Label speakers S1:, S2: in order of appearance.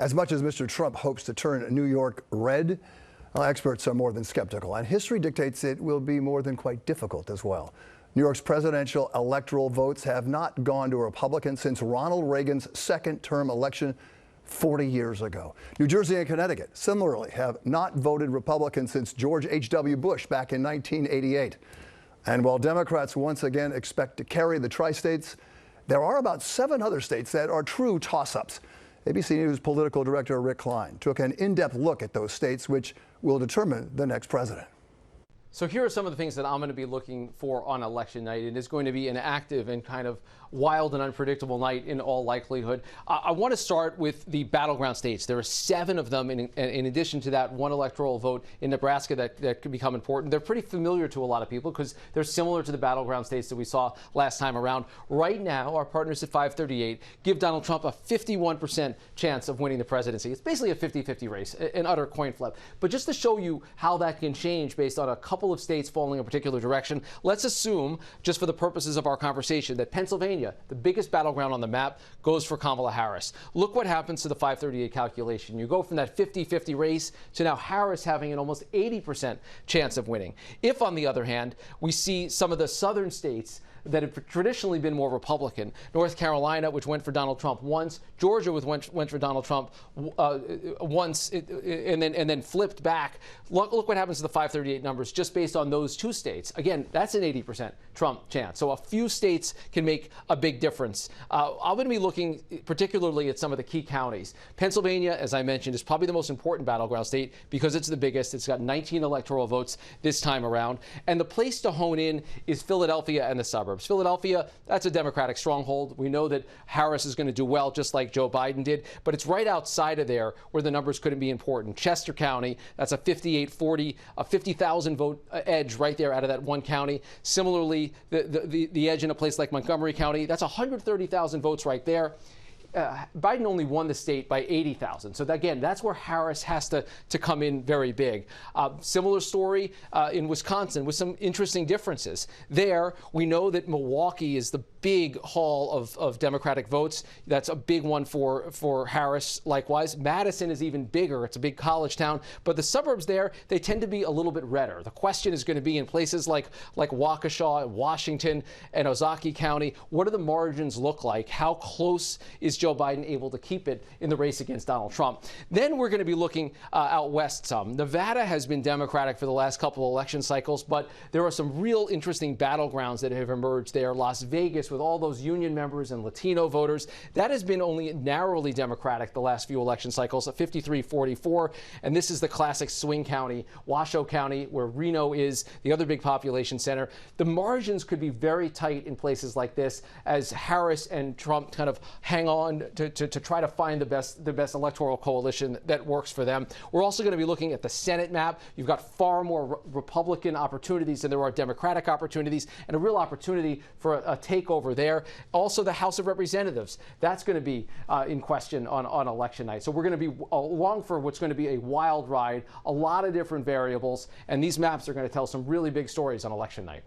S1: As much as Mr. Trump hopes to turn New York red, experts are more than skeptical, and history dictates it will be more than quite difficult as well. New York's presidential electoral votes have not gone to a Republican since Ronald Reagan's second-term election 40 years ago. New Jersey and Connecticut similarly have not voted Republican since George H.W. Bush back in 1988. And while Democrats once again expect to carry the tri-states, there are about 7 other states that are true toss-ups. ABC News political director Rick Klein took an in-depth look at those states, which will determine the next president.
S2: So here are some of the things that I'm going to be looking for on election night. It is going to be an active and kind of wild and unpredictable night in all likelihood. I want to start with the battleground states. There are 7 of them. In addition to that, 1 electoral vote in Nebraska that could become important. They're pretty familiar to a lot of people because they're similar to the battleground states that we saw last time around. Right now, our partners at 538 give Donald Trump a 51% chance of winning the presidency. It's basically a 50-50 race, an utter coin flip. But just to show you how that can change based on a couple of states falling a particular direction, let's assume, just for the purposes of our conversation, that Pennsylvania, the biggest battleground on the map, goes for Kamala Harris. Look what happens to the 538 calculation. You go from that 50-50 race to now Harris having an almost 80% chance of winning. If, on the other hand, we see some of the southern states that have traditionally been more Republican, North Carolina, which went for Donald Trump once, Georgia, which went for Donald Trump once, and then flipped back. Look what happens to the 538 numbers just based on those 2 states. Again, that's an 80% Trump chance. So a few states can make a big difference. I'm going to be looking particularly at some of the key counties. Pennsylvania, as I mentioned, is probably the most important battleground state because it's the biggest. It's got 19 electoral votes this time around. And the place to hone in is Philadelphia and the suburbs. Philadelphia, that's a Democratic stronghold. We know that Harris is going to do well, just like Joe Biden did, but it's right outside of there where the numbers couldn't be important. Chester County, that's a 58-40, a 50,000 vote edge right there out of that one county. Similarly, the edge in a place like Montgomery County, that's 130,000 votes right there. Biden only won the state by 80,000. So again, that's where Harris has to come in very big. Similar story in Wisconsin with some interesting differences. There, we know that Milwaukee is the big haul of Democratic votes. That's a big one for Harris likewise. Madison is even bigger. It's a big college town. But the suburbs there, they tend to be a little bit redder. The question is going to be in places like Waukesha, Washington, and Ozaukee County, what do the margins look like? How close is Joe Biden able to keep it in the race against Donald Trump? Then we're going to be looking out west some. Nevada has been Democratic for the last couple of election cycles, but there are some real interesting battlegrounds that have emerged there. Las Vegas, with all those union members and Latino voters, that has been only narrowly Democratic the last few election cycles, at 53-44. And this is the classic swing county, Washoe County, where Reno is the other big population center. The margins could be very tight in places like this as Harris and Trump kind of hang on to try to find the best electoral coalition that works for them. We're also going to be looking at the Senate map. You've got far more Republican opportunities than there are Democratic opportunities, and a real opportunity for a takeover there. Also, the House of Representatives, that's going to be in question on election night. So we're going to be along for what's going to be a wild ride, a lot of different variables, and these maps are going to tell some really big stories on election night.